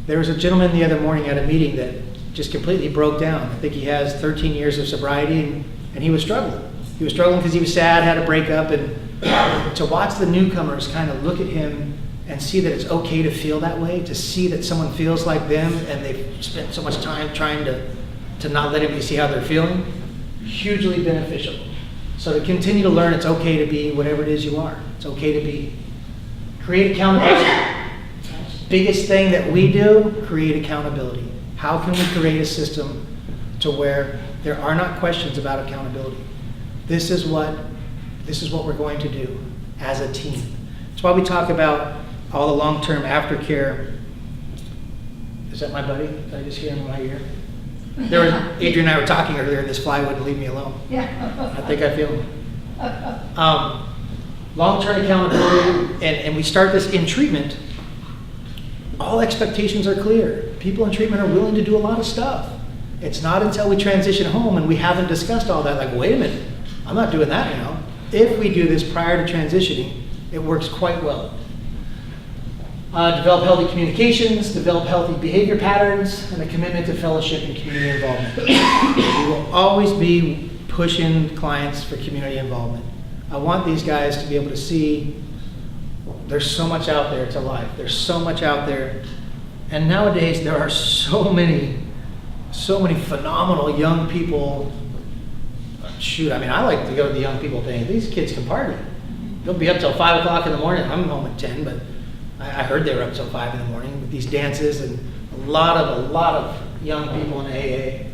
There was a gentleman the other morning at a meeting that just completely broke down. I think he has 13 years of sobriety and he was struggling. He was struggling because he was sad, had a breakup, and to watch the newcomers kind of look at him and see that it's okay to feel that way, to see that someone feels like them and they've spent so much time trying to not let anybody see how they're feeling, hugely beneficial. So to continue to learn it's okay to be whatever it is you are. It's okay to be. Create accountability. Biggest thing that we do, create accountability. How can we create a system to where there are not questions about accountability? This is what we're going to do as a team. That's why we talk about all the long-term aftercare. Is that my buddy? Did I just hear him in my ear? Adrian and I were talking earlier, and this fly wouldn't leave me alone. Yeah. I think I feel him. Long-term accountability, and we start this in treatment. All expectations are clear. People in treatment are willing to do a lot of stuff. It's not until we transition home and we haven't discussed all that, like, wait a minute, I'm not doing that now. If we do this prior to transitioning, it works quite well. Develop healthy communications, develop healthy behavior patterns, and a commitment to fellowship and community involvement. We will always be pushing clients for community involvement. I want these guys to be able to see there's so much out there to life. There's so much out there. And nowadays there are so many phenomenal young people. Shoot, I mean, I like to go to the young people thing. These kids can party. They'll be up till 5 o'clock in the morning. I'm home at 10, but I heard they were up till 5 in the morning with these dances and a lot of young people in AA.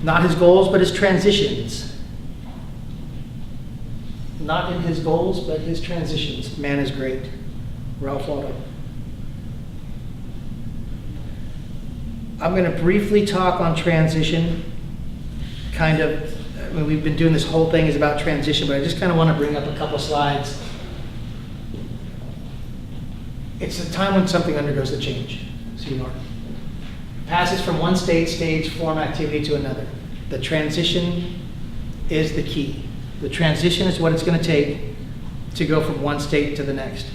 Not his goals, but his transitions. Not in his goals, but his transitions. Man is great. Ralph Waldo. I'm going to briefly talk on transition. We've been doing this whole thing is about transition, but I just kind of want to bring up a couple slides. It's a time when something undergoes a change. So you know. passes from one stage, form, activity to another. The transition is the key. The transition is what it's going to take to go from one state to the next.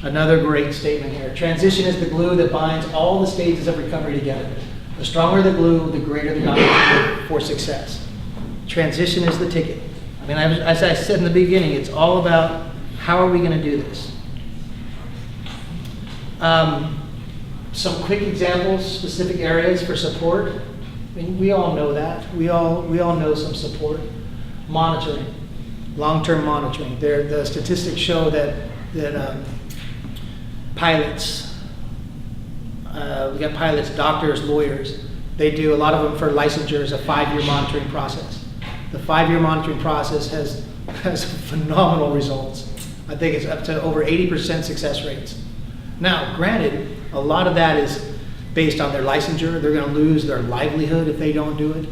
Another great statement here. Transition is the glue that binds all the stages of recovery together. The stronger the glue, the greater the opportunity for success. Transition is the ticket. I mean, as I said in the beginning, it's all about how are we going to do this. Some quick examples, specific areas for support. I mean, we all know that. We all know some support. Monitoring, long-term monitoring. The statistics show that pilots, we got pilots, doctors, lawyers. They do, a lot of them for licensure, is a 5-year monitoring process. The 5-year monitoring process has phenomenal results. I think it's up to over 80% success rates. Now, granted, a lot of that is based on their licensure. They're going to lose their livelihood if they don't do it.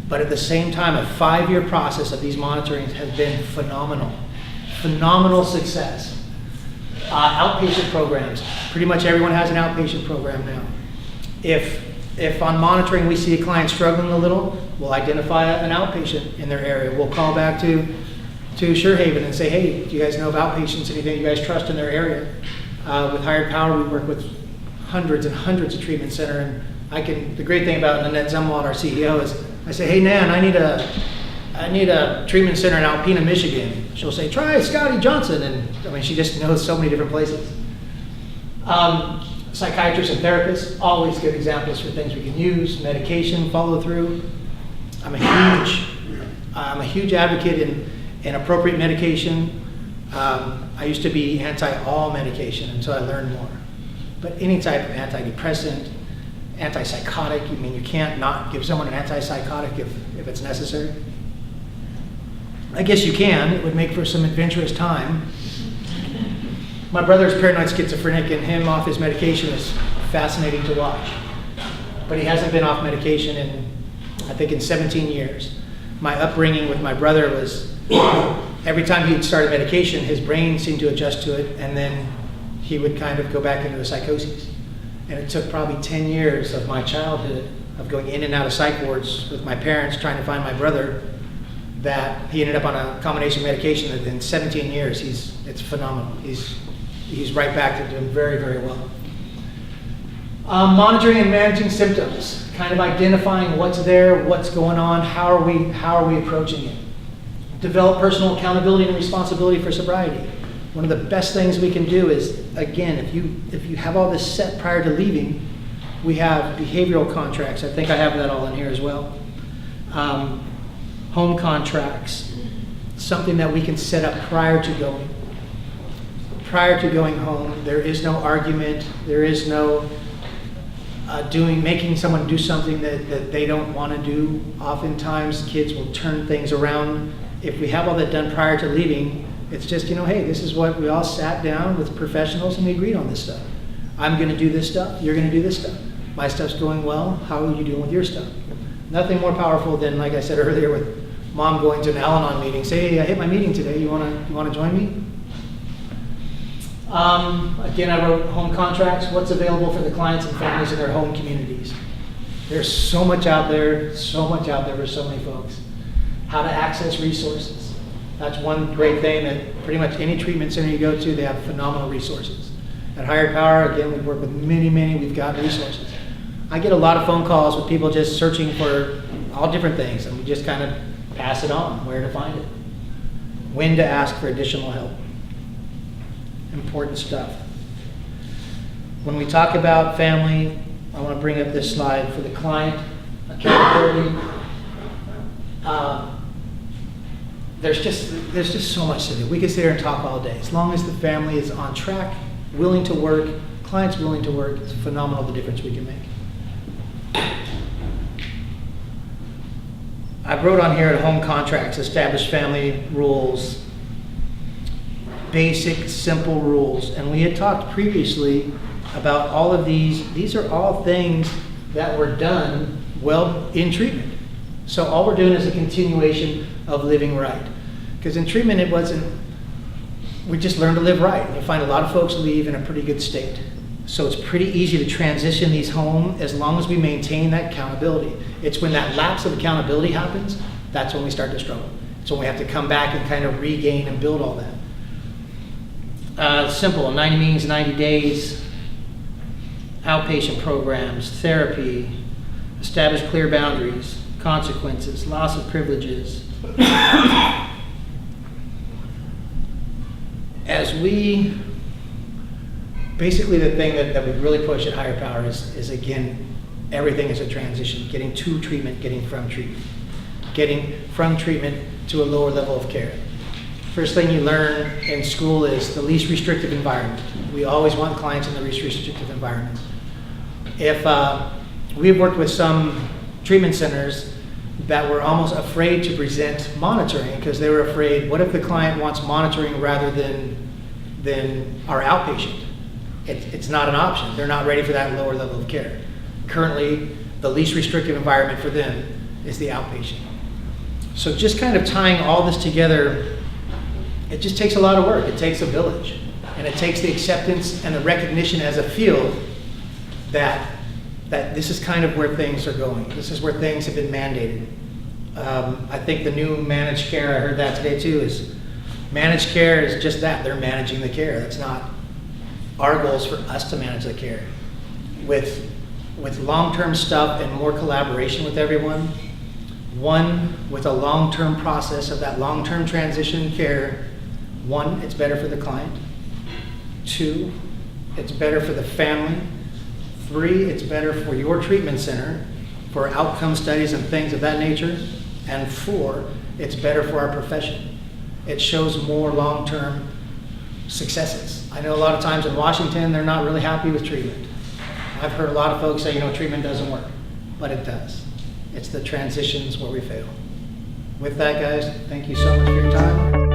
But at the same time, a 5-year process of these monitorings has been phenomenal. Phenomenal success. Outpatient programs. Pretty much everyone has an outpatient program now. If on monitoring we see a client struggling a little, we'll identify an outpatient in their area. We'll call back to Surehaven and say, hey, do you guys know of outpatients, anything you guys trust in their area? With Hired Power, we work with hundreds and hundreds of treatment center, and the great thing about Nanette Zumwalt, our CEO, is I say, hey Nan, I need a treatment center in Alpena, Michigan. She'll say, try Scotty Johnson, and I mean, she just knows so many different places. Psychiatrists and therapists, always good examples for things we can use. Medication, follow through. I'm a huge advocate in appropriate medication. I used to be anti-all medication until I learned more. But any type of antidepressant, antipsychotic, I mean, you can't not give someone an antipsychotic if it's necessary. I guess you can. It would make for some adventurous time. My brother's paranoid schizophrenic, and him off his medication is fascinating to watch. But he hasn't been off medication in 17 years. My upbringing with my brother was, every time he'd start a medication, his brain seemed to adjust to it, and then he would kind of go back into a psychosis. And it took probably 10 years of my childhood of going in and out of psych wards with my parents trying to find my brother, that he ended up on a combination medication that in 17 years, it's phenomenal. He's right back to doing very, very well. Monitoring and managing symptoms, kind of identifying what's there, what's going on, how are we approaching it. Develop personal accountability and responsibility for sobriety. One of the best things we can do is, again, if you have all this set prior to leaving, we have behavioral contracts. I think I have that all in here as well. Home contracts, something that we can set up prior to going. Prior to going home, there is no argument, there is no making someone do something that they don't want to do. Oftentimes, kids will turn things around. If we have all that done prior to leaving, it's just, hey, this is what we all sat down with professionals and we agreed on this stuff. I'm going to do this stuff, you're going to do this stuff. My stuff's going well, how are you doing with your stuff? Nothing more powerful than, like I said earlier, with mom going to an Al-Anon meeting, say, hey, I hit my meeting today, you want to join me? Again, I wrote home contracts, what's available for the clients and families in their home communities. There's so much out there for so many folks. How to access resources. That's one great thing that pretty much any treatment center you go to, they have phenomenal resources. At Hired Power, again, we work with many, we've got resources. I get a lot of phone calls with people just searching for all different things, and we just kind of pass it on, where to find it. When to ask for additional help. Important stuff. When we talk about family, I want to bring up this slide for the client. Accountability. There's just so much to do. We can sit here and talk all day. As long as the family is on track, willing to work, clients willing to work, it's phenomenal the difference we can make. I wrote on here at home contracts, establish family rules, basic, simple rules. And we had talked previously about all of these. These are all things that were done well in treatment. So all we're doing is a continuation of living right. Because in treatment, we just learned to live right. You find a lot of folks leave in a pretty good state. So it's pretty easy to transition these home as long as we maintain that accountability. It's when that lapse of accountability happens, that's when we start to struggle. So we have to come back and kind of regain and build all that. Simple, 90 meetings, 90 days, outpatient programs, therapy, establish clear boundaries, consequences, loss of privileges. Basically the thing that we really push at Higher Power is again, everything is a transition, getting to treatment, getting from treatment to a lower level of care. First thing you learn in school is the least restrictive environment. We always want clients in the least restrictive environment. If we've worked with some treatment centers that were almost afraid to present monitoring because they were afraid, what if the client wants monitoring rather than our outpatient? It's not an option. They're not ready for that lower level of care. Currently, the least restrictive environment for them is the outpatient. So just kind of tying all this together, it just takes a lot of work. It takes a village. And it takes the acceptance and the recognition as a field that this is kind of where things are going. This is where things have been mandated. I think the new managed care, I heard that today too, is managed care is just that. They're managing the care. That's not our goal is for us to manage the care. With long-term stuff and more collaboration with everyone, one, with a long-term process of that long-term transition care, one, it's better for the client. Two, it's better for the family. Three, it's better for your treatment center for outcome studies and things of that nature. And four, it's better for our profession. It shows more long-term successes. I know a lot of times in Washington, they're not really happy with treatment. I've heard a lot of folks say, treatment doesn't work, but it does. It's the transitions where we fail. With that, guys, thank you so much for your time.